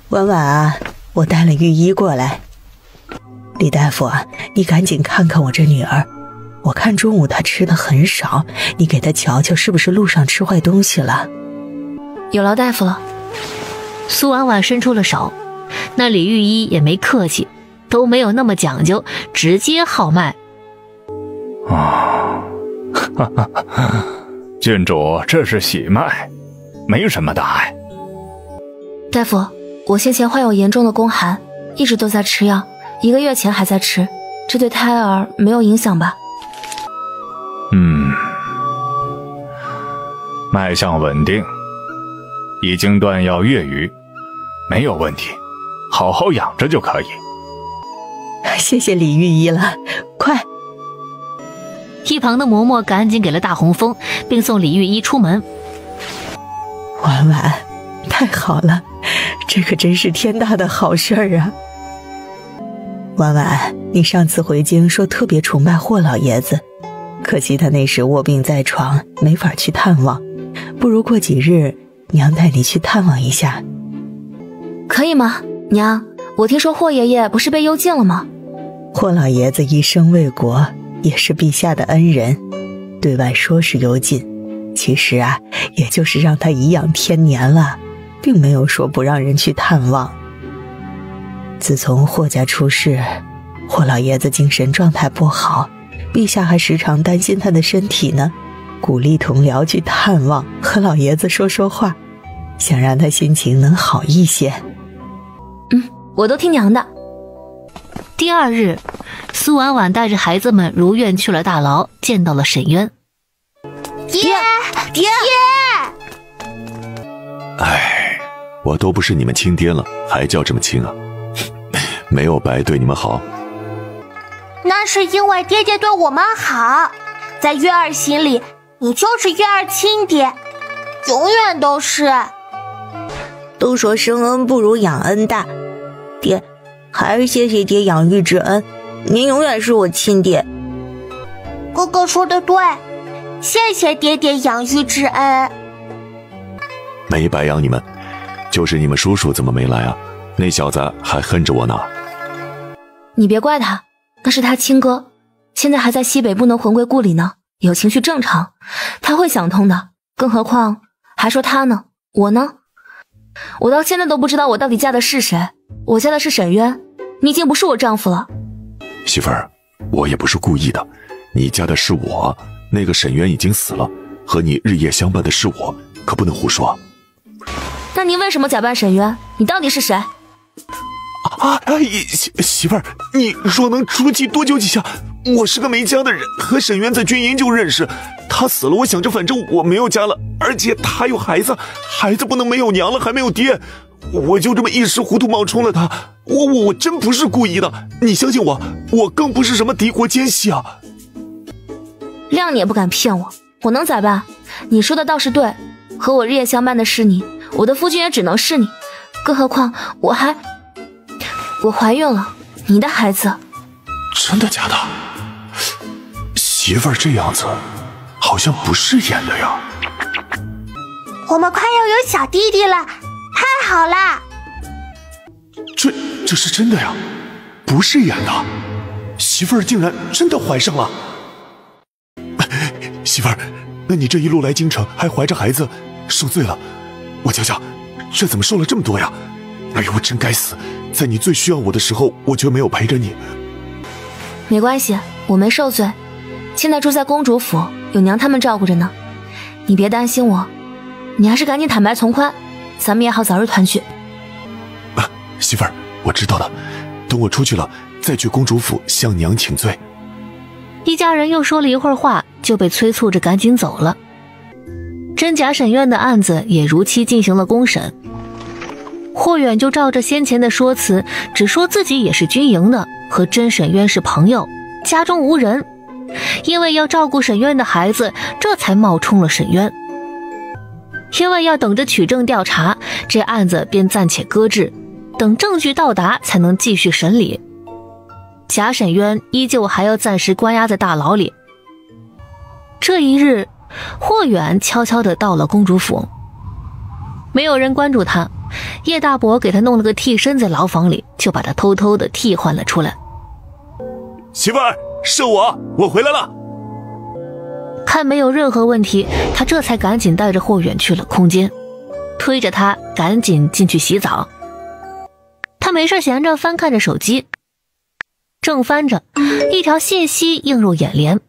婉婉啊，我带了御医过来。李大夫啊，你赶紧看看我这女儿，我看中午她吃的很少，你给她瞧瞧是不是路上吃坏东西了。有劳大夫了。苏婉婉伸出了手，那李御医也没客气，都没有那么讲究，直接号脉。郡主，这是喜脉，没什么大碍。大夫，我先前患有严重的宫寒，一直都在吃药，1个月前还在吃，这对胎儿没有影响吧？脉象稳定，已经断药月余，没有问题，好好养着就可以。谢谢李御医了，快！一旁的嬷嬷赶紧给了大红枫，并送李御医出门。婉婉，太好了，这可真是天大的好事儿啊！婉婉，你上次回京说特别崇拜霍老爷子，可惜他那时卧病在床，没法去探望，不如过几日娘带你去探望一下。可以吗？娘，我听说霍爷爷不是被幽禁了吗？霍老爷子一生为国，也是陛下的恩人，对外说是幽禁，其实啊，也就是让他颐养天年了，并没有说不让人去探望。自从霍家出事，霍老爷子精神状态不好，陛下还时常担心他的身体呢，鼓励同僚去探望，和老爷子说说话，想让他心情能好一些。我都听娘的。第二日，苏婉婉带着孩子们如愿去了大牢，见到了沈渊。爹！哎，我都不是你们亲爹了，还叫这么亲啊？没有白对你们好。那是因为爹爹对我们好，在月儿心里，你就是月儿亲爹，永远都是。都说生恩不如养恩大，爹，还是谢谢爹养育之恩，您永远是我亲爹。哥哥说的对，谢谢爹爹养育之恩。没白养你们，就是你们叔叔怎么没来啊？那小子还恨着我呢。你别怪他，那是他亲哥，现在还在西北不能魂归故里呢，有情绪正常，他会想通的。更何况还说他呢，我呢？我到现在都不知道我到底嫁的是谁，我嫁的是沈渊，你已经不是我丈夫了。媳妇儿，我也不是故意的，你嫁的是我，那个沈渊已经死了，和你日夜相伴的是我，可不能胡说。那你为什么假扮沈渊？你到底是谁？媳妇儿，你若能出气多救几下，我是个没家的人，和沈渊在军营就认识，他死了，我想着反正我没有家了，而且他有孩子，孩子不能没有娘了，还没有爹，我就这么一时糊涂冒充了他，我真不是故意的，你相信我，我更不是什么敌国奸细啊。谅你也不敢骗我，我能咋办？你说的倒是对，和我日夜相伴的是你，我的夫君也只能是你，更何况我怀孕了，你的孩子。真的假的？媳妇儿这样子好像不是演的呀。我们快要有小弟弟了，太好了。这是真的呀，不是演的，媳妇儿竟然真的怀上了。媳妇儿，那你这一路来京城还怀着孩子，受罪了。我瞧瞧，这怎么受了这么多呀？哎呦，我真该死，在你最需要我的时候，我却没有陪着你。没关系，我没受罪，现在住在公主府，有娘他们照顾着呢。你别担心我，你还是赶紧坦白从宽，咱们也好早日团聚。媳妇儿，我知道了，等我出去了，再去公主府向娘请罪。一家人又说了一会儿话，就被催促着赶紧走了。真假沈渊的案子也如期进行了公审。霍远就照着先前的说辞，只说自己也是军营的，和真沈渊是朋友，家中无人，因为要照顾沈渊的孩子，这才冒充了沈渊。因为要等着取证调查，这案子便暂且搁置，等证据到达才能继续审理。假沈渊依旧还要暂时关押在大牢里。这一日，霍远悄悄地到了公主府，没有人关注他，叶大伯给他弄了个替身在牢房里，就把他偷偷的替换了出来。媳妇儿，是我回来了。看没有任何问题，他这才赶紧带着霍远去了空间，推着他赶紧进去洗澡。他没事闲着翻看着手机，正翻着，一条信息映入眼帘：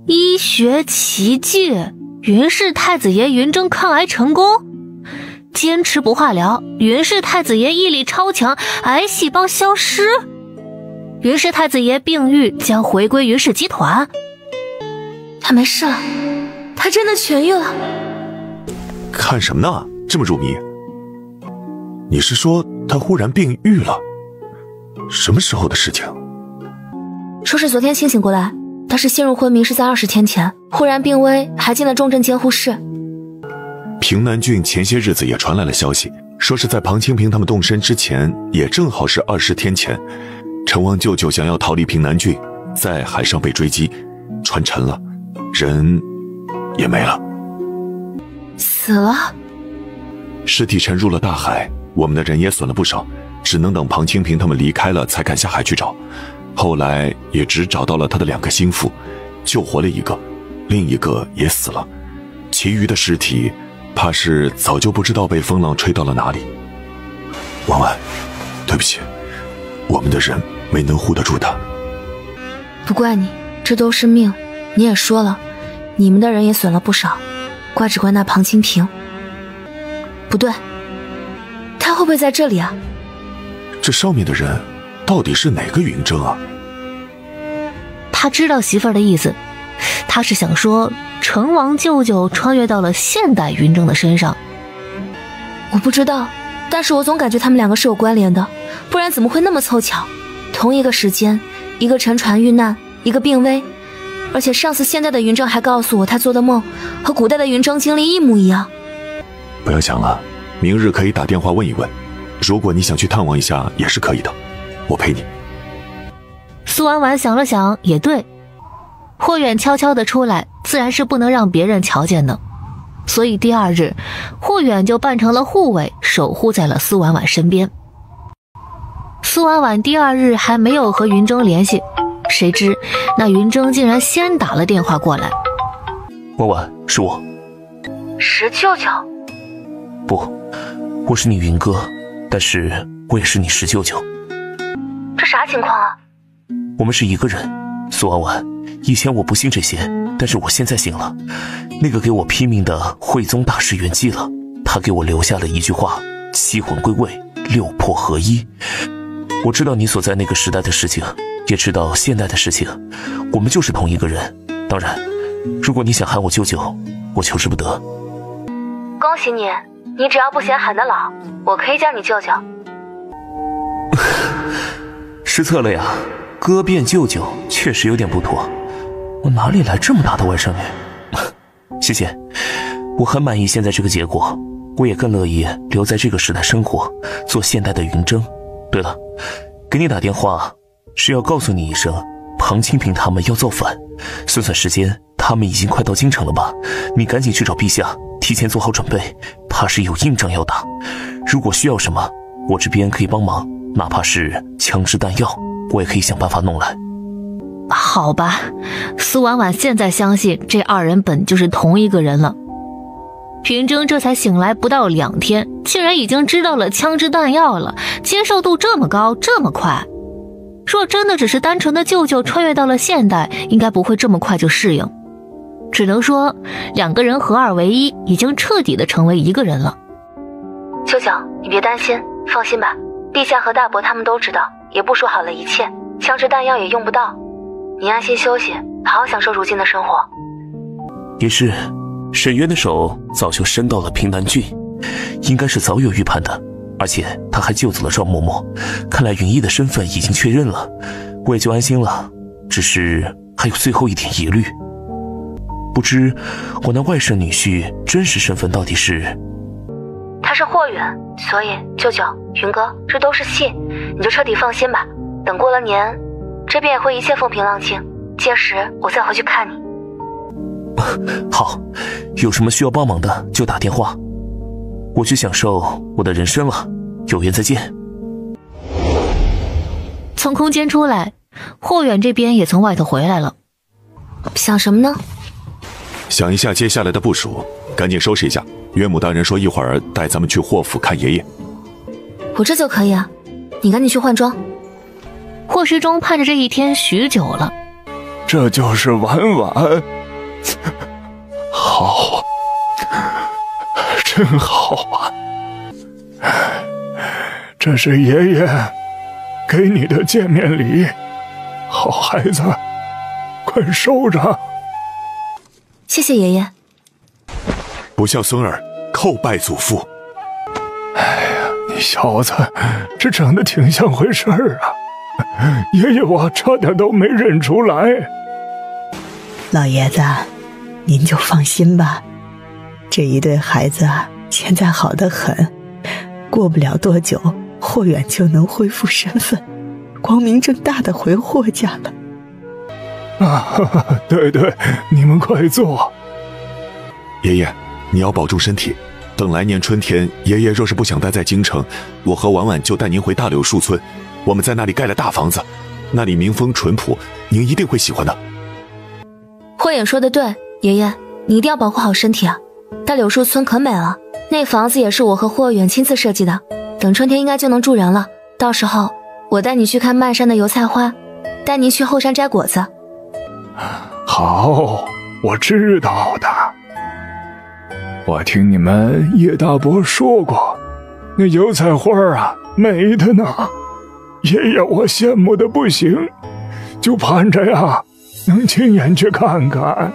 医学奇迹，云氏太子爷云峥抗癌成功，坚持不化疗，云氏太子爷毅力超强，癌细胞消失，云氏太子爷病愈，将回归云氏集团。他没事了，他真的痊愈了。看什么呢？这么入迷？你是说他忽然病愈了？什么时候的事情？说是昨天清醒过来，但是陷入昏迷是在20天前，忽然病危，还进了重症监护室。平南郡前些日子也传来了消息，说是在庞清平他们动身之前，也正好是20天前，陈王舅舅想要逃离平南郡，在海上被追击，船沉了，人也没了，死了。尸体沉入了大海，我们的人也损了不少，只能等庞清平他们离开了才敢下海去找。后来也只找到了他的2个心腹，救活了一个，另一个也死了，其余的尸体怕是早就不知道被风浪吹到了哪里。婉婉，对不起，我们的人没能护得住他。不怪你，这都是命。你也说了，你们的人也损了不少，只怪那庞清平。不对，他会不会在这里啊？这上面的人到底是哪个云峥啊？他知道媳妇儿的意思，他是想说成王舅舅穿越到了现代云峥的身上。我不知道，但是我总感觉他们2个是有关联的，不然怎么会那么凑巧？同一个时间，一个沉船遇难，一个病危，而且上次现代的云峥还告诉我，他做的梦和古代的云峥经历一模一样。不要想了，明日可以打电话问一问，如果你想去探望一下也是可以的，我陪你。苏婉婉想了想，也对，霍远悄悄地出来，自然是不能让别人瞧见的，所以第2日，霍远就扮成了护卫，守护在了苏婉婉身边。苏婉婉第2日还没有和云峥联系，谁知那云峥竟然先打了电话过来。婉婉，是我。石舅舅？不，我是你云哥，但是我也是你石舅舅。这啥情况啊？我们是一个人。苏婉婉，以前我不信这些，但是我现在信了。那个给我批命的慧宗大师圆寂了，他给我留下了一句话：7魂归位，6魄合一。我知道你所在那个时代的事情，也知道现代的事情，我们就是同一个人。当然，如果你想喊我舅舅，我求之不得。恭喜你，你只要不嫌喊得老，我可以叫你舅舅。失策了呀，哥变舅舅确实有点不妥。我哪里来这么大的外甥女？谢谢，我很满意现在这个结果，我也更乐意留在这个时代生活，做现代的云峥。对了，给你打电话是要告诉你一声，庞清平他们要造反，算时间，他们已经快到京城了吧？你赶紧去找陛下，提前做好准备，怕是有硬仗要打。如果需要什么，我这边可以帮忙，哪怕是枪支弹药，我也可以想办法弄来。好吧，苏婉婉现在相信这2人本就是同一个人了。云峥这才醒来不到2天，竟然已经知道了枪支弹药了，接受度这么高，这么快。若真的只是单纯的舅舅穿越到了现代，应该不会这么快就适应。只能说2个人合2为1，已经彻底的成为一个人了。舅舅，你别担心，放心吧，陛下和大伯他们都知道，也部署好了一切，枪支弹药也用不到。你安心休息，好好享受如今的生活。也是，沈渊的手早就伸到了平南郡，应该是早有预判的，而且他还救走了赵嬷嬷，看来云逸的身份已经确认了，我也就安心了，只是还有最后一点疑虑，不知我那外甥女婿真实身份到底是？他是霍远，所以舅舅、云哥，这都是戏，你就彻底放心吧。等过了年，这边也会一切风平浪静，届时我再回去看你。好，有什么需要帮忙的就打电话。我去享受我的人生了，有缘再见。从空间出来，霍远这边也从外头回来了。想什么呢？想一下接下来的部署，赶紧收拾一下。岳母大人说一会儿带咱们去霍府看爷爷。我这就可以啊，你赶紧去换装。霍时中盼着这一天许久了。这就是婉婉，好，真好啊！这是爷爷给你的见面礼，好孩子，快收着。谢谢爷爷。不孝孙儿叩拜祖父。哎呀，你小子这长得挺像回事儿啊！爷爷我差点都没认出来。老爷子，您就放心吧，这一对孩子啊，现在好得很，过不了多久，霍远就能恢复身份，光明正大的回霍家了。啊，对对，你们快坐。爷爷，你要保重身体。等来年春天，爷爷若是不想待在京城，我和婉婉就带您回大柳树村，我们在那里盖了大房子，那里民风淳朴，您一定会喜欢的。霍远说的对，爷爷，你一定要保护好身体啊！大柳树村可美了，那房子也是我和霍远亲自设计的，等春天应该就能住人了。到时候我带你去看漫山的油菜花，带你去后山摘果子。好，我知道的。我听你们叶大伯说过，那油菜花啊，美的呢。爷爷我羡慕的不行，就盼着呀，能亲眼去看看。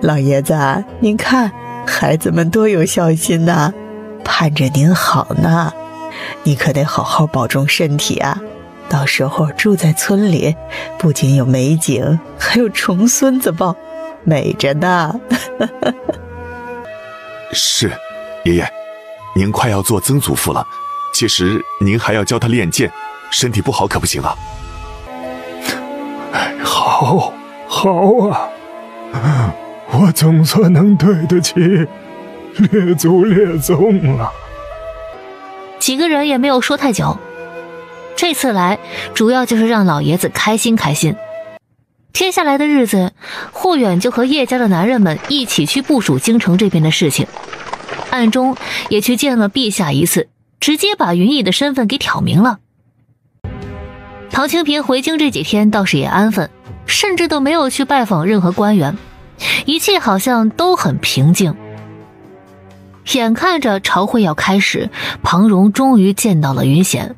老爷子，您看孩子们多有孝心呐，盼着您好呢。你可得好好保重身体啊，到时候住在村里，不仅有美景，还有重孙子抱，美着呢。是，爷爷，您快要做曾祖父了，其实您还要教他练剑，身体不好可不行啊。好，好啊，我总算能对得起列祖列宗了。几个人也没有说太久，这次来主要就是让老爷子开心开心。接下来的日子，霍远就和叶家的男人们一起去部署京城这边的事情，暗中也去见了陛下一次，直接把云逸的身份给挑明了。唐清平回京这几天倒是也安分，甚至都没有去拜访任何官员，一切好像都很平静。眼看着朝会要开始，庞荣终于见到了云贤。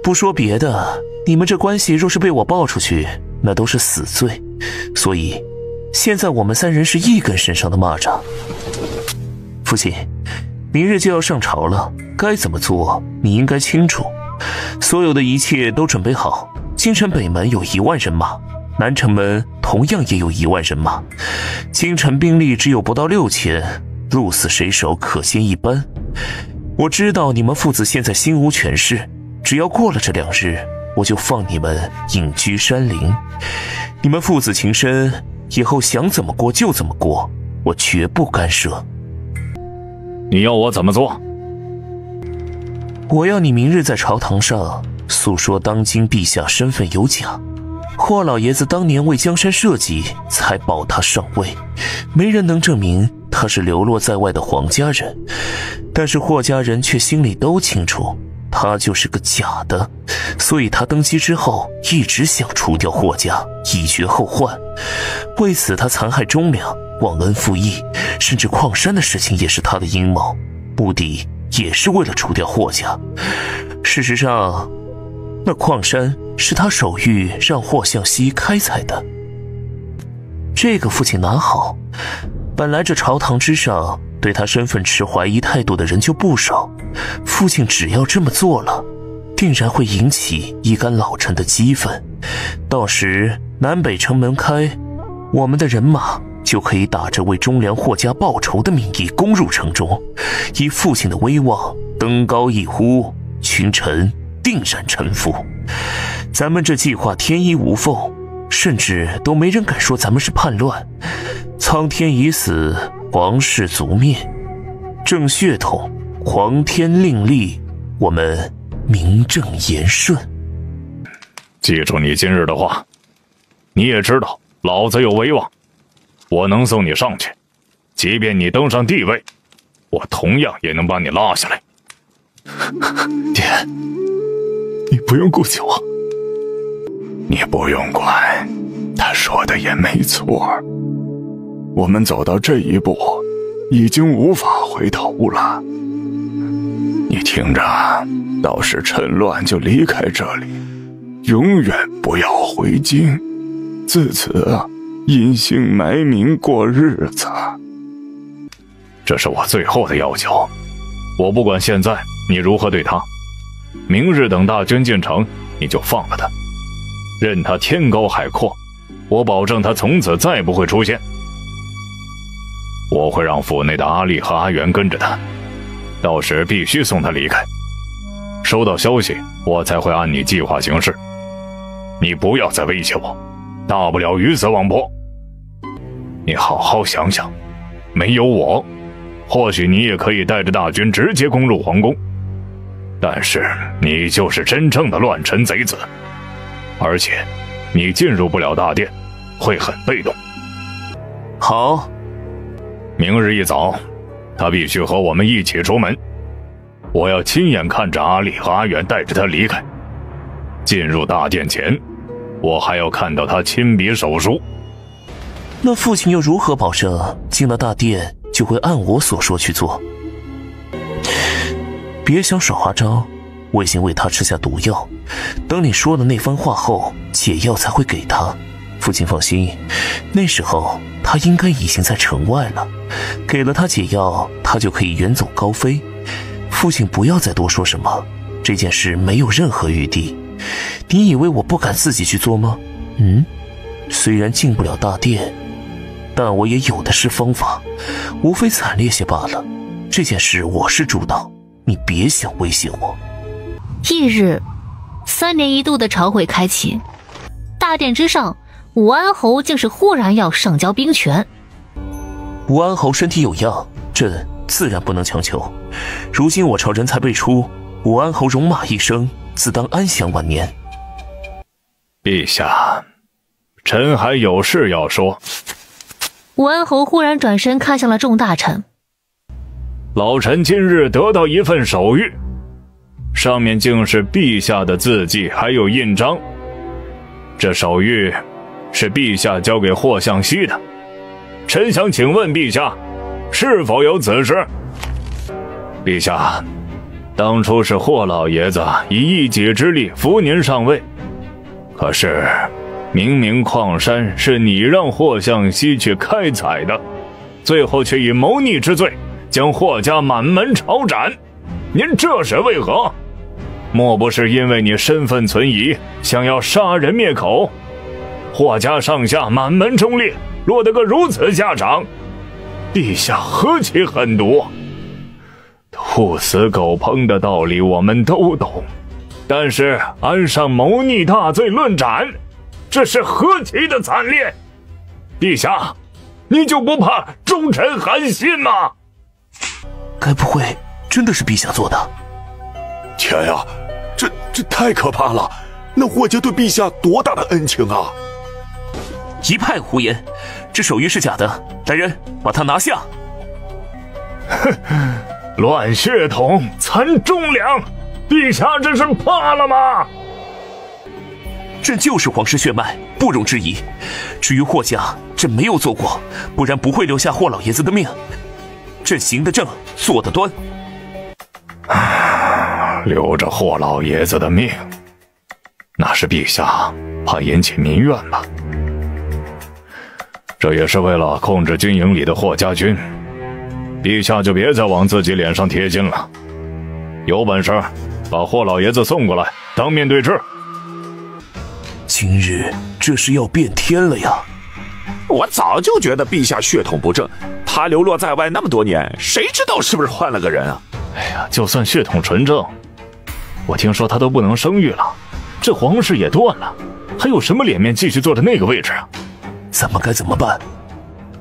不说别的，你们这关系若是被我爆出去，那都是死罪。所以现在我们三人是一根身上的蚂蚱。父亲，明日就要上朝了，该怎么做你应该清楚。所有的一切都准备好，京城北门有1万人马，南城门同样也有1万人马，京城兵力只有不到6000，鹿死谁手可见一斑。我知道你们父子现在心无权势，只要过了这2日，我就放你们隐居山林。你们父子情深，以后想怎么过就怎么过，我绝不干涉。你要我怎么做？我要你明日在朝堂上诉说当今陛下身份有假，霍老爷子当年为江山社稷才保他上位，没人能证明他是流落在外的皇家人，但是霍家人却心里都清楚他就是个假的，所以他登基之后一直想除掉霍家，以绝后患。为此他残害忠良，忘恩负义，甚至矿山的事情也是他的阴谋，目的也是为了除掉霍家。事实上，那矿山是他手谕让霍向西开采的。这个父亲拿好，本来这朝堂之上对他身份持怀疑态度的人就不少，父亲只要这么做了，定然会引起一干老臣的激愤。到时南北城门开，我们的人马就可以打着为忠良霍家报仇的名义攻入城中，以父亲的威望登高一呼，群臣定然臣服。咱们这计划天衣无缝，甚至都没人敢说咱们是叛乱。苍天已死，皇室族灭，正血统，皇天另立，我们名正言顺。记住你今日的话，你也知道老子有威望，我能送你上去，即便你登上帝位，我同样也能把你拉下来。爹，你不用顾及我。你不用管，他说的也没错。我们走到这一步，已经无法回头了。你听着，到时趁乱就离开这里，永远不要回京，自此隐姓埋名过日子。这是我最后的要求。我不管现在你如何对他，明日等大军进城，你就放了他，任他天高海阔，我保证他从此再不会出现。我会让府内的阿丽和阿元跟着他，到时必须送他离开。收到消息，我才会按你计划行事。你不要再威胁我，大不了鱼死网破。你好好想想，没有我，或许你也可以带着大军直接攻入皇宫，但是你就是真正的乱臣贼子，而且你进入不了大殿，会很被动。好，明日一早，他必须和我们一起出门，我要亲眼看着阿丽和阿元带着他离开。进入大殿前，我还要看到他亲笔手书。那父亲又如何保证进了大殿就会按我所说去做？别想耍花招，我已经为他吃下毒药，等你说了那番话后，解药才会给他。父亲放心，那时候他应该已经在城外了，给了他解药，他就可以远走高飞。父亲不要再多说什么，这件事没有任何余地。你以为我不敢自己去做吗？虽然进不了大殿，但我也有的是方法，无非惨烈些罢了。这件事我是主导，你别想威胁我。翌日，3年一度的朝会开启，大殿之上，武安侯竟是忽然要上交兵权。武安侯身体有恙，朕自然不能强求。如今我朝人才辈出，武安侯戎马一生，自当安享晚年。陛下，臣还有事要说。武安侯忽然转身看向了众大臣。老臣今日得到一份手谕，上面竟是陛下的字迹还有印章。这手谕是陛下交给霍向西的，臣想请问陛下，是否有此事？陛下，当初是霍老爷子以一己之力扶您上位，可是明明矿山是你让霍向西去开采的，最后却以谋逆之罪将霍家满门抄斩，您这是为何？莫不是因为你身份存疑，想要杀人灭口？霍家上下满门忠烈，落得个如此下场，陛下何其狠毒！兔死狗烹的道理我们都懂，但是安上谋逆大罪论斩，这是何其的惨烈！陛下，你就不怕忠臣寒心吗？该不会真的是陛下做的？天呀，这太可怕了！那霍家对陛下多大的恩情啊！一派胡言，这手谕是假的，来人，把他拿下！乱血统，残忠良，陛下这是怕了吗？朕就是皇室血脉，不容置疑。至于霍家，朕没有做过，不然不会留下霍老爷子的命。朕行得正，坐得端。留着霍老爷子的命，那是陛下怕引起民怨吧？这也是为了控制军营里的霍家军，陛下就别再往自己脸上贴金了。有本事把霍老爷子送过来，当面对质。今日这是要变天了呀！我早就觉得陛下血统不正，他流落在外那么多年，谁知道是不是换了个人啊？哎呀，就算血统纯正，我听说他都不能生育了，这皇室也断了，还有什么脸面继续坐在那个位置啊？咱们该怎么办？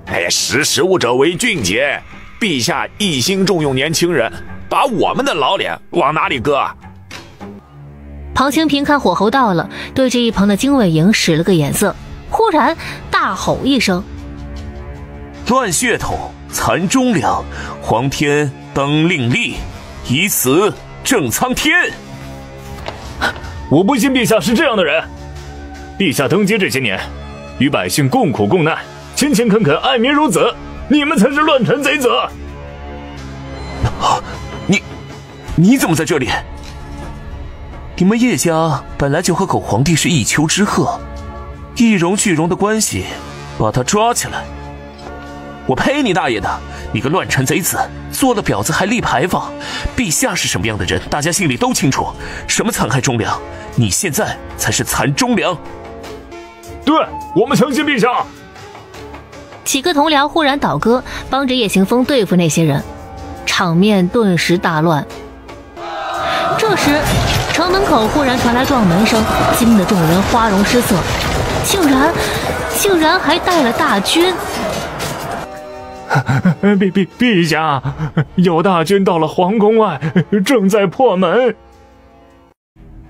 哎呀，识物者为俊杰，陛下一心重用年轻人，把我们的老脸往哪里搁？庞清平看火候到了，对着一旁的经纬营使了个眼色，忽然大吼一声：乱血统，残忠良，皇天当令立，以此正苍天。我不信陛下是这样的人。陛下登基这些年，与百姓共苦共难，勤勤恳恳，爱民如子，你们才是乱臣贼子。你怎么在这里？你们叶家本来就和狗皇帝是一丘之貉，一荣俱荣的关系，把他抓起来。我呸你大爷的，你个乱臣贼子，做了婊子还立牌坊。陛下是什么样的人，大家心里都清楚，什么残害忠良，你现在才是残忠良。对，我们相信陛下。几个同僚忽然倒戈，帮着叶行风对付那些人，场面顿时大乱。这时城门口忽然传来撞门声，惊得众人花容失色，竟然还带了大军。陛下，有大军到了皇宫外，正在破门。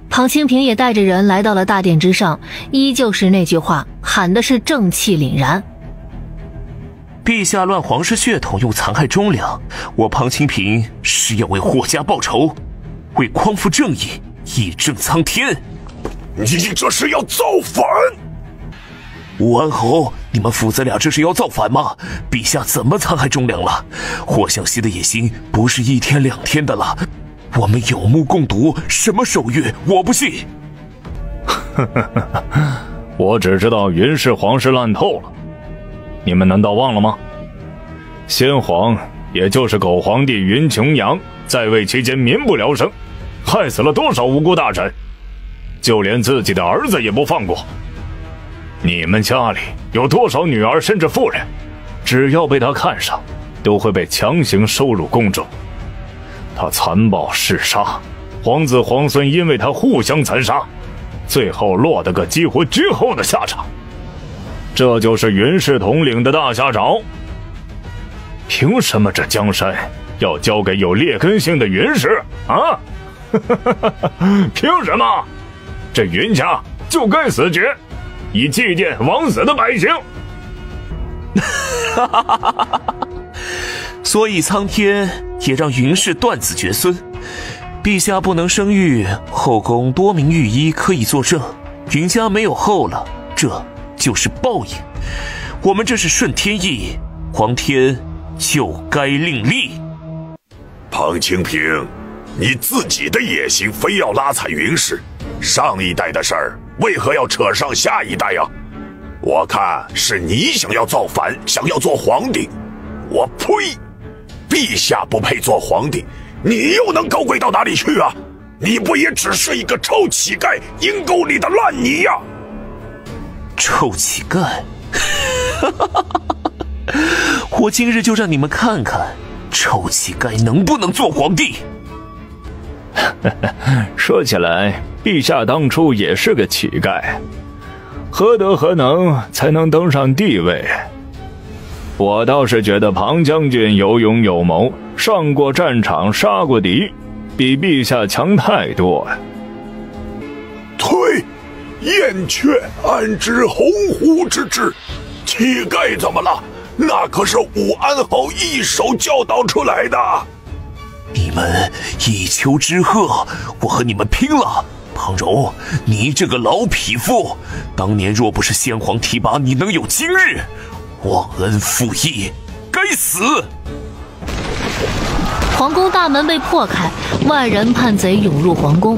庞清平也带着人来到了大殿之上，依旧是那句话，喊的是正气凛然。陛下乱皇室血统，又残害忠良，我庞清平是要为霍家报仇，为匡扶正义，以正苍天。你这是要造反！武安侯，你们父子俩这是要造反吗？陛下怎么残害忠良了？霍向西的野心不是一天两天的了，我们有目共睹，什么手谕我不信。我只知道云氏皇室烂透了，你们难道忘了吗？先皇也就是狗皇帝云琼阳在位期间民不聊生，害死了多少无辜大臣，就连自己的儿子也不放过。你们家里有多少女儿甚至妇人，只要被他看上，都会被强行收入宫中。他残暴嗜杀，皇子皇孙因为他互相残杀，最后落得个几乎绝后的下场。这就是云氏统领的大下场。凭什么这江山要交给有劣根性的云氏啊？凭什么？这云家就该死绝，以祭奠枉死的百姓。所以苍天也让云氏断子绝孙。陛下不能生育，后宫多名御医可以作证，云家没有后了，这就是报应。我们这是顺天意，皇天就该另立。庞清平，你自己的野心非要拉踩云氏，上一代的事儿为何要扯上下一代呀？我看是你想要造反，想要做皇帝。我呸！陛下不配做皇帝，你又能高贵到哪里去啊？你不也只是一个臭乞丐，阴沟里的烂泥呀！臭乞丐！我今日就让你们看看，臭乞丐能不能做皇帝。说起来，陛下当初也是个乞丐，何德何能才能登上帝位？我倒是觉得庞将军有勇有谋，上过战场，杀过敌，比陛下强太多呀。退，燕雀安知鸿鹄之志？乞丐怎么了？那可是武安侯一手教导出来的。你们一丘之貉，我和你们拼了！庞荣，你这个老匹夫，当年若不是先皇提拔，你能有今日？忘恩负义，该死！皇宫大门被破开，万人叛贼涌入皇宫。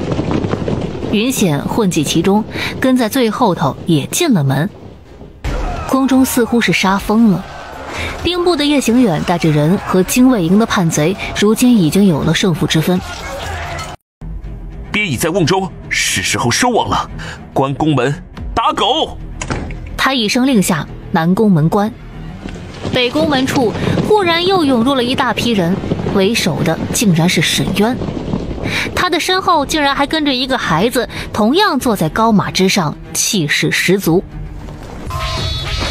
云显混迹其中，跟在最后头也进了门。宫中似乎是杀疯了。兵部的叶行远带着人和精卫营的叛贼，如今已经有了胜负之分。鳖已在瓮中，是时候收网了。关宫门，打狗！他一声令下，南宫门关。北宫门处忽然又涌入了一大批人，为首的竟然是沈渊。他的身后竟然还跟着一个孩子，同样坐在高马之上，气势十足。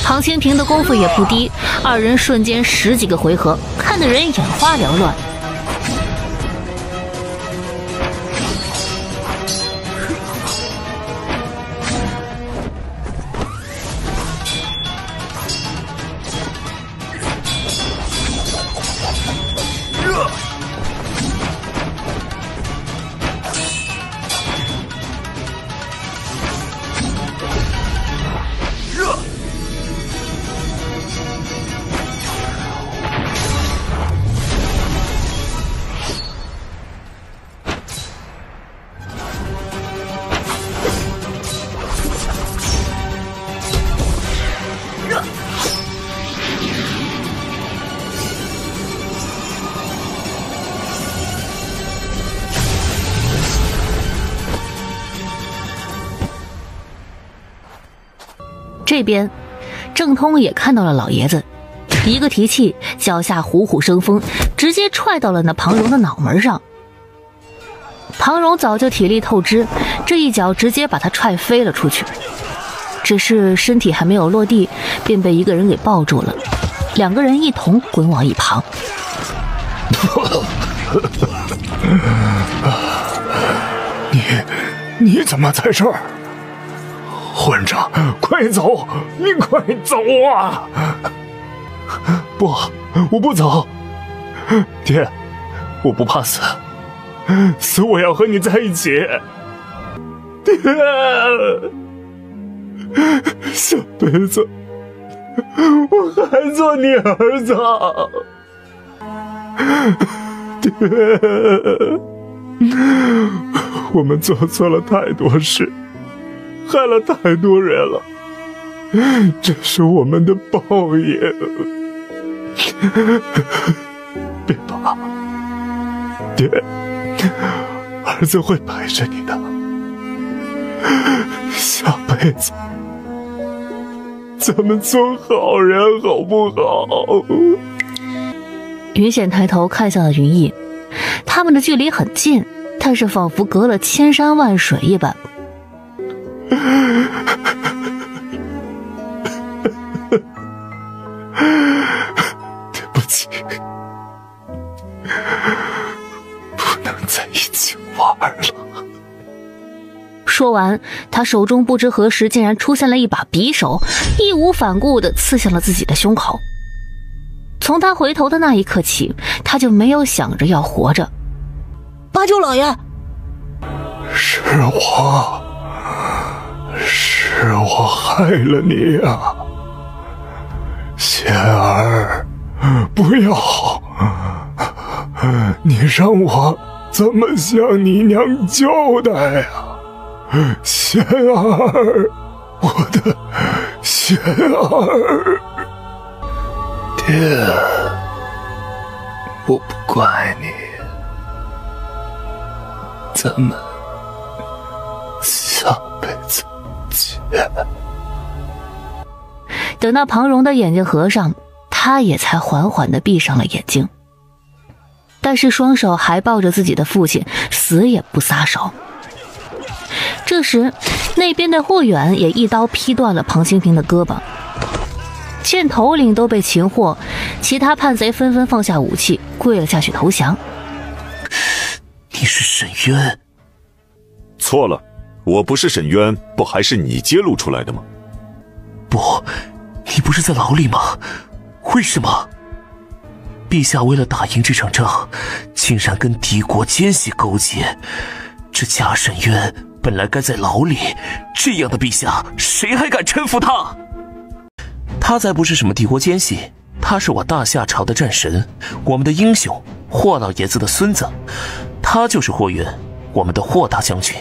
庞清平的功夫也不低，二人瞬间10几个回合，看得人眼花缭乱。这边，郑通也看到了老爷子，一个提气，脚下虎虎生风，直接踹到了那庞荣的脑门上。庞荣早就体力透支，这一脚直接把他踹飞了出去，只是身体还没有落地，便被一个人给抱住了，两个人一同滚往一旁。你怎么在这儿？混账，快走！你快走啊！不，我不走。爹，我不怕死，死我要和你在一起。爹，下辈子我还做你儿子。爹，我们做错了太多事，害了太多人了，这是我们的报应。别怕，爹，儿子会陪着你的。下辈子咱们做好人好不好？云显抬头看向了云逸，他们的距离很近，但是仿佛隔了千山万水一般。对不起，不能在一起玩了。说完，他手中不知何时竟然出现了一把匕首，义无反顾地刺向了自己的胸口。从他回头的那一刻起，他就没有想着要活着。八舅老爷，是我害了你啊，仙儿，不要！你让我怎么向你娘交代呀？仙儿，我的仙儿。爹，我不怪你，咱们下辈子见。等到庞荣的眼睛合上，他也才缓缓地闭上了眼睛，但是双手还抱着自己的父亲，死也不撒手。这时，那边的霍远也一刀劈断了庞清平的胳膊。见头领都被擒获，其他叛贼纷纷放下武器，跪了下去投降。你是沈渊？错了，我不是沈渊，不还是你揭露出来的吗？不，你不是在牢里吗？为什么？陛下为了打赢这场仗，竟然跟敌国奸细勾结，这假沈渊本来该在牢里，这样的陛下，谁还敢臣服他？他才不是什么帝国奸细，他是我大夏朝的战神，我们的英雄，霍老爷子的孙子，他就是霍远，我们的霍大将军。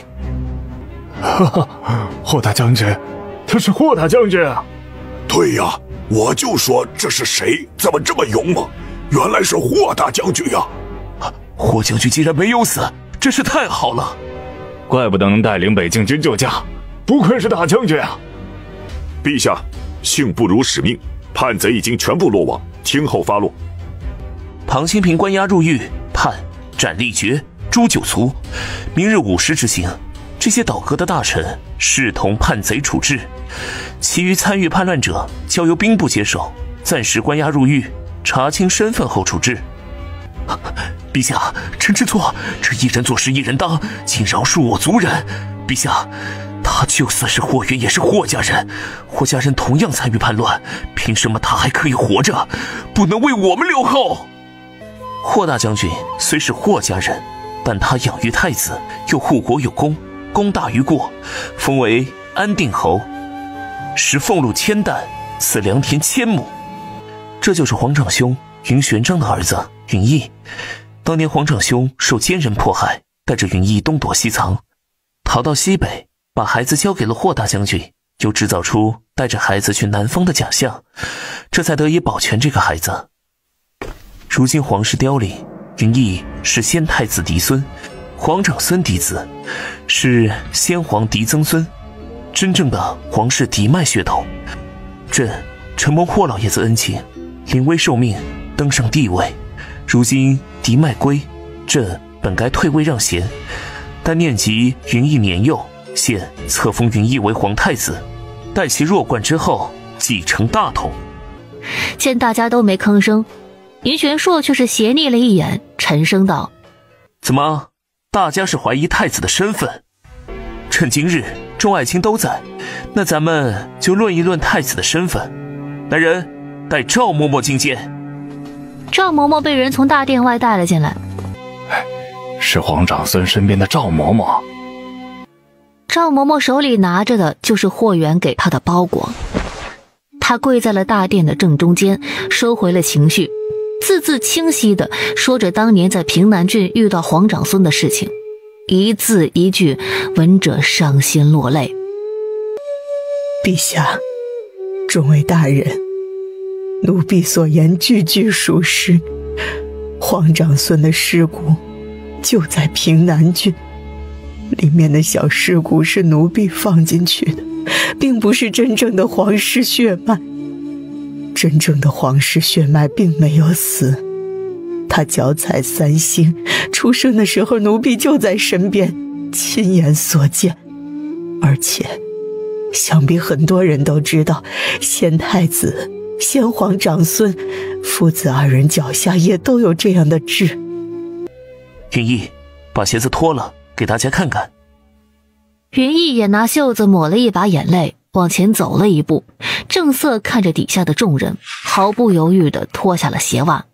哈哈，霍大将军，他是霍大将军啊！对呀，我就说这是谁？怎么这么勇猛？原来是霍大将军呀！霍将军竟然没有死，真是太好了！怪不得能带领北境军救驾，不愧是大将军啊！陛下，幸不辱使命，叛贼已经全部落网，听候发落。庞清平关押入狱，判斩立决，诛九族，明日午时之行，这些倒戈的大臣视同叛贼处置，其余参与叛乱者交由兵部接手，暂时关押入狱，查清身份后处置。陛下，臣知错，这一人做事一人当，请饶恕我族人。陛下，他就算是霍元，也是霍家人，霍家人同样参与叛乱，凭什么他还可以活着，不能为我们留后？霍大将军虽是霍家人，但他养育太子，又护国有功，功大于过，封为安定侯，食俸禄1000担，赐良田1000亩。这就是皇长兄云玄章的儿子云翳。当年皇长兄受奸人迫害，带着云翳东躲西藏，逃到西北，把孩子交给了霍大将军，又制造出带着孩子去南方的假象，这才得以保全这个孩子。如今皇室凋零，云翳是先太子嫡孙，皇长孙嫡子，是先皇嫡曾孙，真正的皇室嫡脉血统。朕承蒙霍老爷子恩情，临危受命登上帝位，如今嫡脉归，朕本该退位让贤，但念及云翳年幼，现册封云翳为皇太子，待其弱冠之后继承大统。见大家都没吭声，云玄硕却是斜睨了一眼，沉声道：怎么，大家是怀疑太子的身份？趁今日众爱卿都在，那咱们就论一论太子的身份。来人，带赵嬷嬷觐见。赵嬷嬷被人从大殿外带了进来。是皇长孙身边的赵嬷嬷。赵嬷嬷手里拿着的就是霍元给她的包裹。她跪在了大殿的正中间，收回了情绪，字字清晰地说着当年在平南郡遇到皇长孙的事情，一字一句，闻者伤心落泪。陛下，众位大人，奴婢所言句句属实。皇长孙的尸骨就在平南郡，里面的小尸骨是奴婢放进去的，并不是真正的皇室血脉。真正的皇室血脉并没有死，他脚踩3星，出生的时候奴婢就在身边，亲眼所见。而且想必很多人都知道，先太子、先皇长孙父子2人脚下也都有这样的痣。云翳，把鞋子脱了，给大家看看。云翳也拿袖子抹了一把眼泪，往前走了一步，正色看着底下的众人，毫不犹豫地脱下了鞋袜。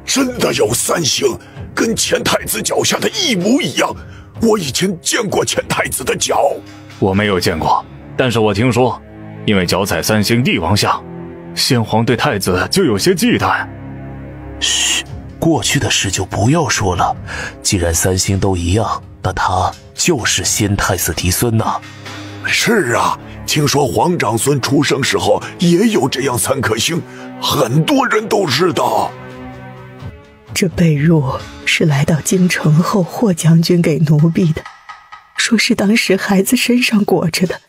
真的有3星，跟前太子脚下的一模一样。我以前见过前太子的脚。我没有见过，但是我听说，因为脚踩3星帝王像，先皇对太子就有些忌惮。嘘，过去的事就不要说了。既然3星都一样，那他就是先太子嫡孙呐。是啊，听说皇长孙出生时候也有这样3颗星，很多人都知道。这被褥是来到京城后霍将军给奴婢的，说是当时孩子身上裹着的，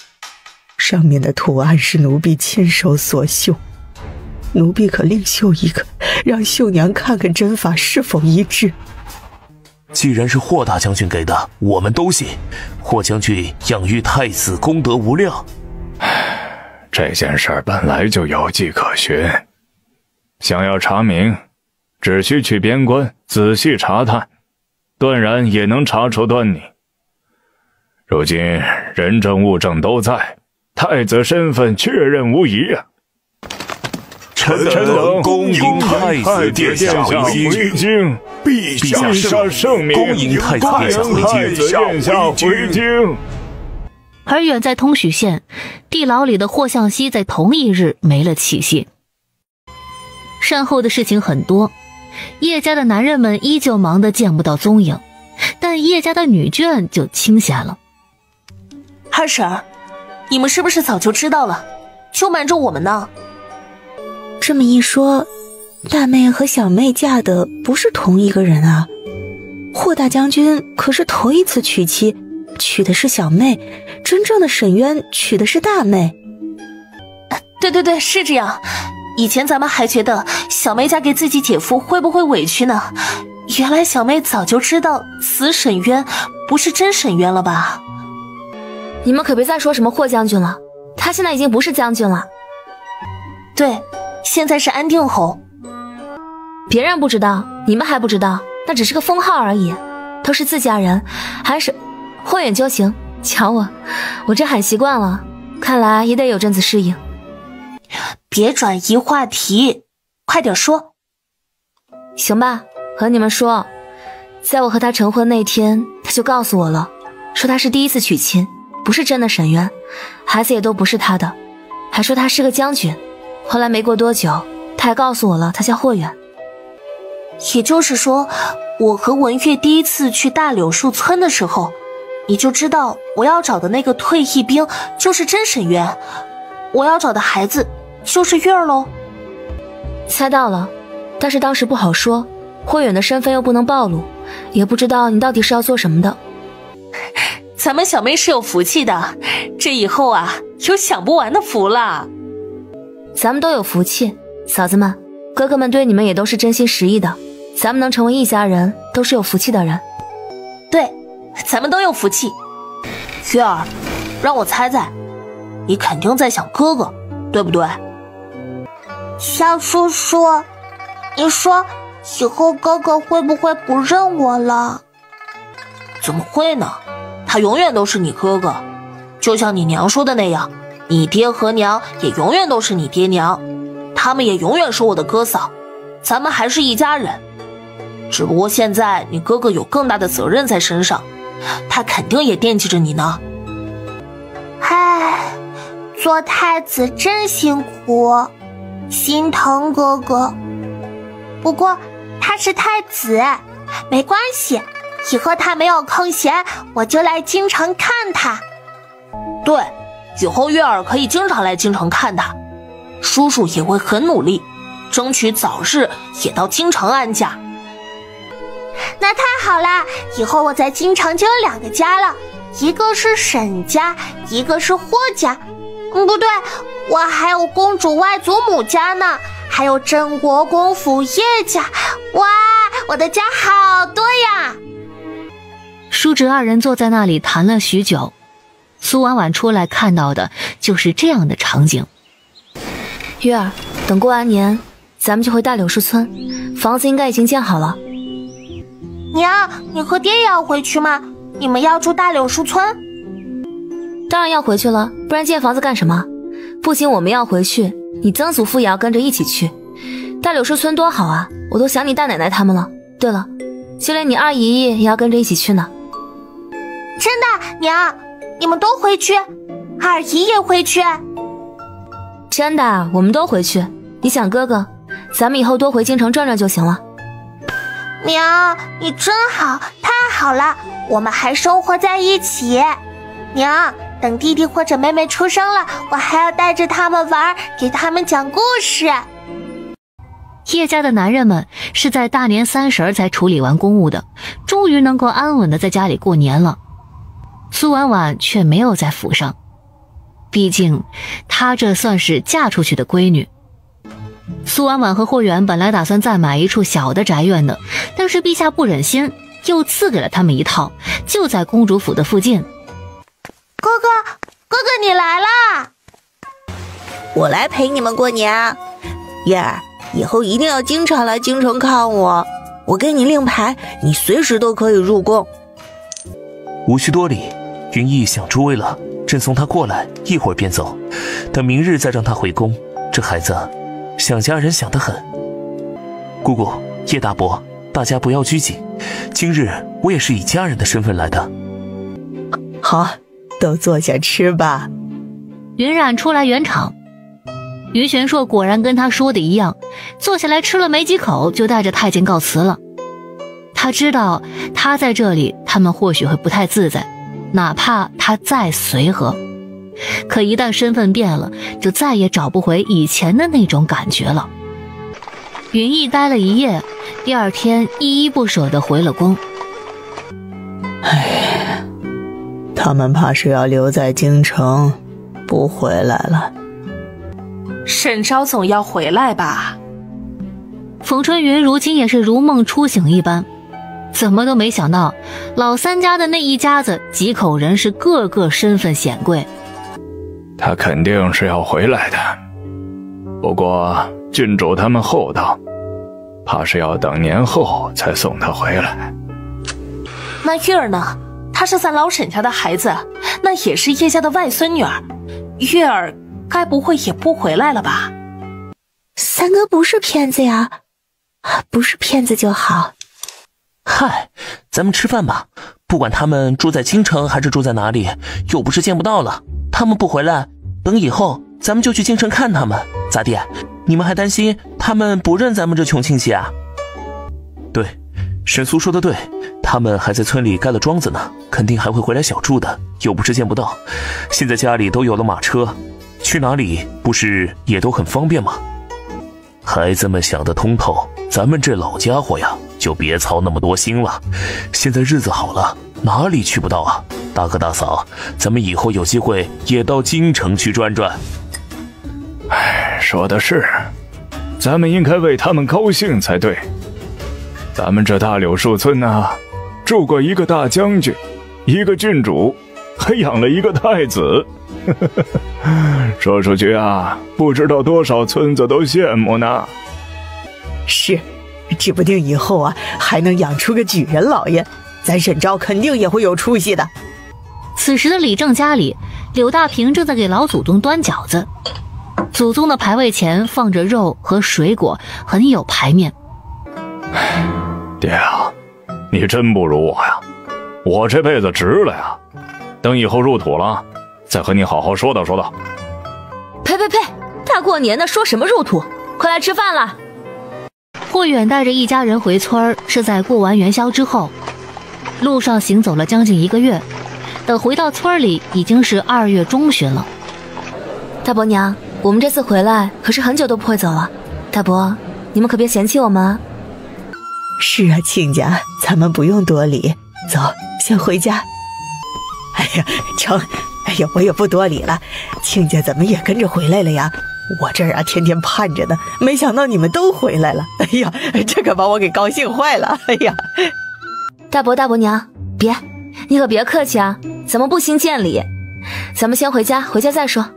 上面的图案是奴婢亲手所绣。奴婢可另绣一个，让绣娘看看针法是否一致。既然是霍大将军给的，我们都信。霍将军养育太子，功德无量。这件事本来就有迹可循，想要查明，只需去边关仔细查探，断然也能查出端倪。如今人证物证都在，太子身份确认无疑啊！臣等恭迎太子殿下回京。陛下圣明，恭迎太子殿下回京。而远在通许县，地牢里的霍向西在同一日没了气息。善后的事情很多，叶家的男人们依旧忙得见不到踪影，但叶家的女眷就清闲了。二婶儿，你们是不是早就知道了，就瞒着我们呢？这么一说，大妹和小妹嫁的不是同一个人啊。霍大将军可是头一次娶妻，娶的是小妹，真正的沈渊娶的是大妹。对，是这样。以前咱们还觉得小妹嫁给自己姐夫会不会委屈呢？原来小妹早就知道死沈渊不是真沈渊了吧？你们可别再说什么霍将军了，他现在已经不是将军了。对，现在是安定侯。别人不知道，你们还不知道，那只是个封号而已，都是自家人，还是霍远就行。瞧我这喊习惯了，看来也得有阵子适应。别转移话题，快点说。行吧，和你们说，在我和他成婚那天，他就告诉我了，说他是第一次娶亲，不是真的沈渊，孩子也都不是他的，还说他是个将军。后来没过多久，他还告诉我了，他叫霍远。也就是说，我和文月第一次去大柳树村的时候，你就知道我要找的那个退役兵就是真沈渊，我要找的孩子就是月儿喽。猜到了，但是当时不好说，霍远的身份又不能暴露，也不知道你到底是要做什么的。咱们小妹是有福气的，这以后啊，有享不完的福了。咱们都有福气，嫂子们，哥哥们对你们也都是真心实意的，咱们能成为一家人，都是有福气的人。对，咱们都有福气。月儿，让我猜猜，你肯定在想哥哥，对不对？小叔叔，你说以后哥哥会不会不认我了？怎么会呢？他永远都是你哥哥，就像你娘说的那样，你爹和娘也永远都是你爹娘，他们也永远是我的哥嫂，咱们还是一家人。只不过现在你哥哥有更大的责任在身上，他肯定也惦记着你呢。唉，做太子真辛苦，心疼哥哥。不过他是太子，没关系，以后他没有空闲，我就来京城看他。对，以后月儿可以经常来京城看他，叔叔也会很努力，争取早日也到京城安家。那太好啦，以后我在京城就有2个家了，一个是沈家，一个是霍家。不对，我还有公主外祖母家呢，还有镇国公府叶家。哇，我的家好多呀！叔侄二人坐在那里谈了许久，苏婉婉出来看到的就是这样的场景。月儿，等过完年，咱们就回大柳树村，房子应该已经建好了。娘，你和爹也要回去吗？你们要住大柳树村？当然要回去了，不然建房子干什么？不仅我们要回去，你曾祖父也要跟着一起去。大柳树村多好啊，我都想你大奶奶他们了。对了，就连你二姨姨也要跟着一起去呢。真的，娘，你们都回去？二姨也回去？真的，我们都回去。你想哥哥，咱们以后多回京城转转就行了。娘，你真好，太好了，我们还生活在一起。娘，等弟弟或者妹妹出生了，我还要带着他们玩，给他们讲故事。叶家的男人们是在大年30才处理完公务的，终于能够安稳的在家里过年了。苏婉婉却没有在府上，毕竟她这算是嫁出去的闺女。苏婉婉和霍远本来打算再买一处小的宅院的，但是陛下不忍心，又赐给了他们一套，就在公主府的附近。哥哥你来啦！我来陪你们过年。月儿，以后一定要经常来京城看我，我给你令牌，你随时都可以入宫。无需多礼，云逸想诸位了，朕送他过来，一会儿便走，等明日再让他回宫。这孩子想家人想得很。姑姑、叶大伯，大家不要拘谨，今日我也是以家人的身份来的。好，都坐下吃吧。云冉出来圆场，云玄硕果然跟他说的一样，坐下来吃了没几口，就带着太监告辞了。他知道他在这里，他们或许会不太自在，哪怕他再随和，可一旦身份变了，就再也找不回以前的那种感觉了。云逸待了一夜，第二天依依不舍地回了宫。唉，他们怕是要留在京城，不回来了。沈昭总要回来吧？冯春云如今也是如梦初醒一般，怎么都没想到，老三家的那一家子几口人是个个身份显贵。他肯定是要回来的，不过郡主他们厚道，怕是要等年后才送他回来。那月儿呢？她是咱老沈家的孩子，那也是叶家的外孙女儿，月儿该不会也不回来了吧？三哥不是骗子呀，不是骗子就好。嗨，咱们吃饭吧，不管他们住在京城还是住在哪里，又不是见不到了。他们不回来，等以后咱们就去京城看他们，咋地？你们还担心他们不认咱们这穷亲戚啊？对，沈苏说的对，他们还在村里盖了庄子呢，肯定还会回来小住的，又不是见不到。现在家里都有了马车，去哪里不是也都很方便吗？孩子们想得通透，咱们这老家伙呀，就别操那么多心了。现在日子好了，哪里去不到啊？大哥大嫂，咱们以后有机会也到京城去转转。哎，说的是，咱们应该为他们高兴才对。咱们这大柳树村啊，住过一个大将军，一个郡主，还养了一个太子。说出去啊，不知道多少村子都羡慕呢。是，指不定以后啊，还能养出个举人老爷，咱沈昭肯定也会有出息的。此时的李正家里，柳大平正在给老祖宗端饺子，祖宗的牌位前放着肉和水果，很有排面。爹啊，你真不如我呀，我这辈子值了呀。等以后入土了，再和你好好说道说道。呸呸呸！大过年的说什么入土？快来吃饭了！霍远带着一家人回村是在过完元宵之后，路上行走了将近1个月，等回到村里已经是2月中旬了。大伯娘，我们这次回来可是很久都不会走了，大伯，你们可别嫌弃我们啊。是啊，亲家，咱们不用多礼，走，先回家。哎呀，成，哎呀，我也不多礼了，亲家怎么也跟着回来了呀？我这儿啊，天天盼着呢，没想到你们都回来了。哎呀，这可把我给高兴坏了。哎呀，大伯大伯娘，你可别客气啊，咱们不兴见礼，咱们先回家，回家再说。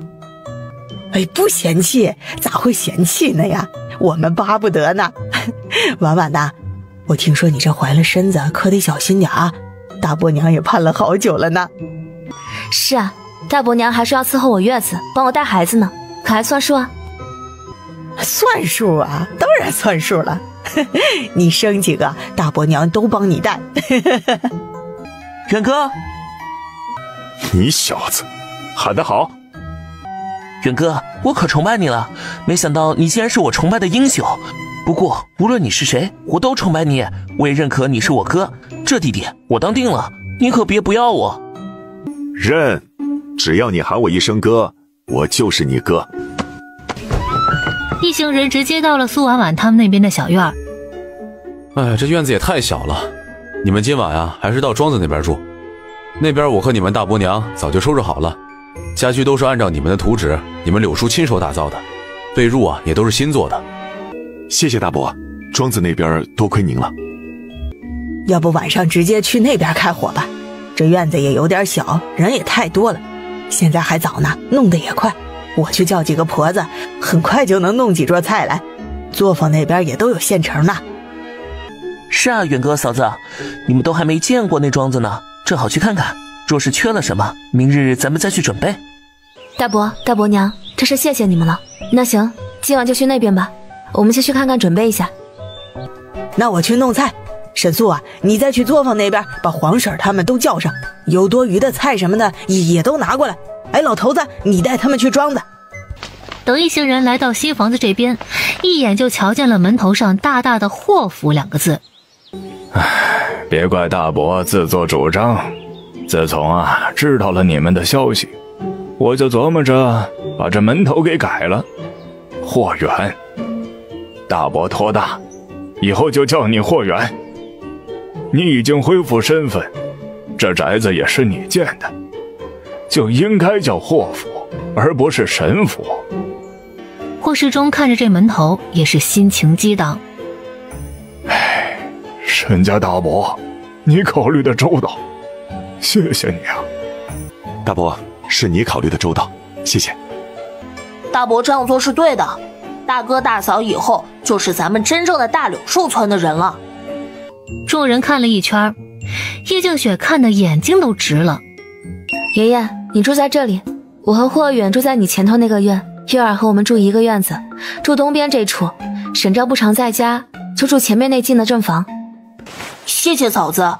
哎，不嫌弃，咋会嫌弃呢呀？我们巴不得呢。婉婉呐，我听说你这怀了身子，可得小心点啊。大伯娘也盼了好久了呢。是啊，大伯娘还是要伺候我月子，帮我带孩子呢，可还算数啊？算数啊，当然算数了。你生几个，大伯娘都帮你带。远哥，你小子喊得好。远哥，我可崇拜你了，没想到你竟然是我崇拜的英雄。不过无论你是谁，我都崇拜你，我也认可你是我哥，这弟弟我当定了，你可别不要我。认，只要你喊我一声哥，我就是你哥。一行人直接到了苏婉婉他们那边的小院。哎，这院子也太小了，你们今晚啊还是到庄子那边住，那边我和你们大伯娘早就收拾好了，家具都是按照你们的图纸，你们柳叔亲手打造的，被褥啊也都是新做的。谢谢大伯，庄子那边多亏您了。要不晚上直接去那边开火吧，这院子也有点小，人也太多了，现在还早呢，弄得也快。我去叫几个婆子，很快就能弄几桌菜来，作坊那边也都有现成的。是啊，远哥嫂子，你们都还没见过那庄子呢，正好去看看，若是缺了什么，明日咱们再去准备。大伯大伯娘，真是谢谢你们了。那行，今晚就去那边吧，我们先去看看，准备一下。那我去弄菜，沈素啊，你再去作坊那边把黄婶他们都叫上，有多余的菜什么的也都拿过来。哎，老头子，你带他们去庄子。等一行人来到新房子这边，一眼就瞧见了门头上大大的霍府2个字。别怪大伯自作主张，自从啊知道了你们的消息，我就琢磨着把这门头给改了。霍远，大伯托大，以后就叫你霍远。你已经恢复身份，这宅子也是你建的，就应该叫霍府，而不是沈府。霍世忠看着这门头，也是心情激荡。沈家大伯，你考虑的周到，谢谢你啊。大伯，是你考虑的周到，谢谢。大伯这样做是对的，大哥大嫂以后就是咱们真正的大柳树村的人了。众人看了一圈，叶静雪看得眼睛都直了。爷爷，你住在这里，我和霍远住在你前头那个院，月儿和我们住一个院子，住东边这处。沈昭不常在家，就住前面那进的正房。谢谢嫂子，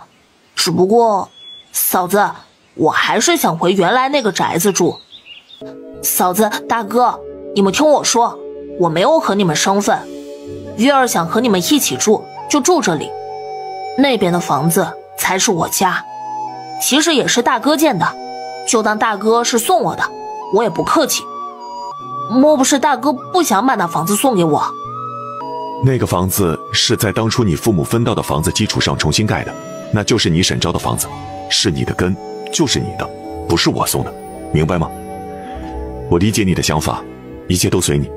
只不过嫂子，我还是想回原来那个宅子住。嫂子大哥，你们听我说，我没有和你们生分，月儿想和你们一起住就住这里，那边的房子才是我家，其实也是大哥建的，就当大哥是送我的，我也不客气。莫不是大哥不想把那房子送给我？那个房子是在当初你父母分到的房子基础上重新盖的，那就是你沈昭的房子，是你的根，就是你的，不是我送的，明白吗？我理解你的想法，一切都随你，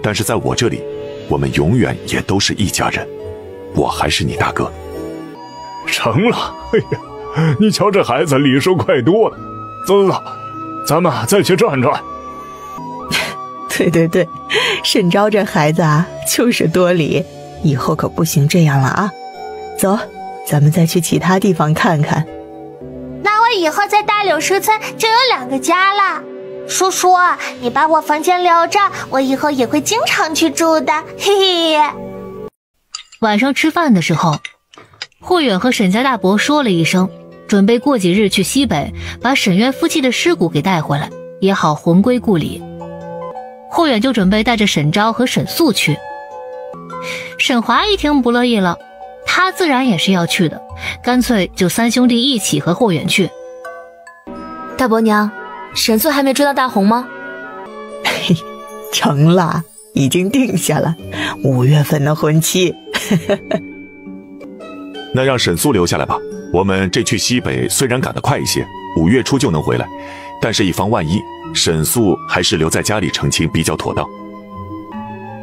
但是在我这里，我们永远也都是一家人，我还是你大哥。成了，哎呀，你瞧这孩子礼数快多了。走走走，咱们再去转转。对，沈昭这孩子啊，就是多礼，以后可不行这样了啊。走，咱们再去其他地方看看。那我以后在大柳树村就有2个家了。叔叔，你把我房间留着，我以后也会经常去住的，嘿嘿。晚上吃饭的时候，霍远和沈家大伯说了一声，准备过几日去西北把沈渊夫妻的尸骨给带回来，也好魂归故里。霍远就准备带着沈昭和沈素去。沈华一听不乐意了，他自然也是要去的，干脆就3兄弟一起和霍远去。大伯娘，沈素还没追到大红吗？嘿，成了，已经定下了，5月份的婚期。那让沈素留下来吧，我们这去西北虽然赶得快一些，5月初就能回来，但是以防万一，沈素还是留在家里成亲比较妥当。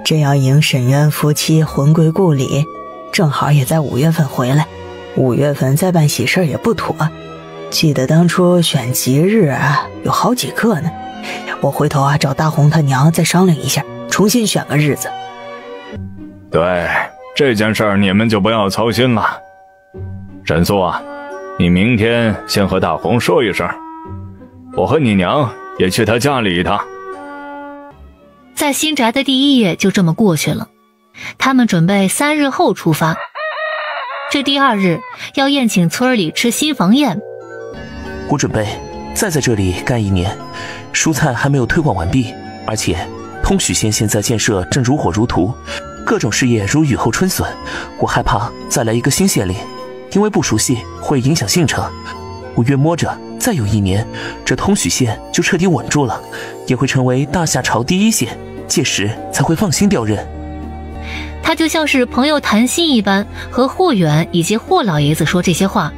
这样迎沈渊夫妻魂归故里，正好也在5月份回来，5月份再办喜事也不妥。记得当初选吉日啊，有好几个呢。我回头啊找大红他娘再商量一下，重新选个日子。对，这件事儿你们就不要操心了。沈素啊，你明天先和大红说一声，我和你娘也去他家里一趟。在新宅的第1夜就这么过去了，他们准备3日后出发。这第2日要宴请村里吃新房宴。我准备再在这里干1年，蔬菜还没有推广完毕，而且通许县现在建设正如火如荼，各种事业如雨后春笋，我害怕再来一个新县令，因为不熟悉会影响进程。我约摸着再有1年，这通许县就彻底稳住了，也会成为大夏朝第1县，届时才会放心调任。他就像是朋友谈心一般，和霍远以及霍老爷子说这些话。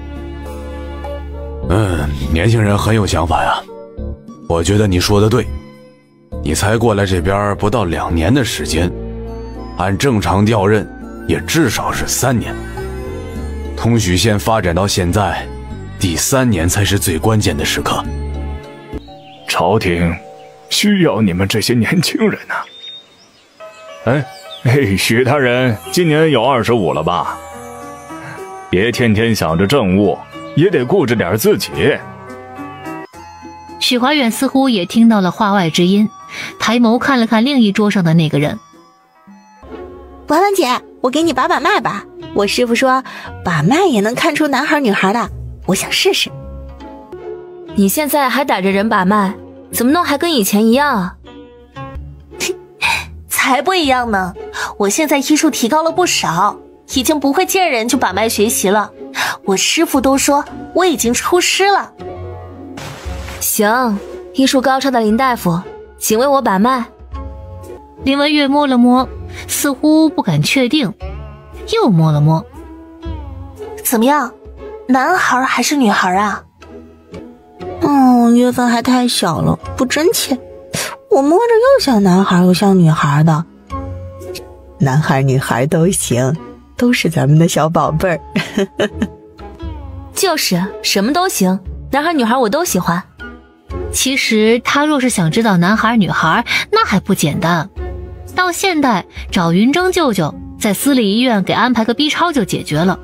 年轻人很有想法呀，我觉得你说的对。你才过来这边不到2年的时间，按正常调任也至少是3年。通许县发展到现在，第3年才是最关键的时刻。朝廷需要你们这些年轻人啊。许大人今年有25了吧？别天天想着政务，也得顾着点自己。许怀远似乎也听到了话外之音，抬眸看了看另一桌上的那个人。婉婉姐，我给你把脉吧，我师傅说把脉也能看出男孩女孩的，我想试试。你现在还逮着人把脉，怎么弄还跟以前一样啊？才不一样呢，我现在医术提高了不少，已经不会见人就把脉学习了，我师傅都说我已经出师了。行，医术高超的林大夫，请为我把脉。林文月摸了摸，似乎不敢确定，又摸了摸。怎么样，男孩还是女孩啊？月份还太小了，不真切。我摸着又像男孩又像女孩的。男孩女孩都行，都是咱们的小宝贝儿。就是什么都行，男孩女孩我都喜欢。其实他若是想知道男孩女孩，那还不简单。到现代找云峥舅舅，在私立医院给安排个 B 超就解决了。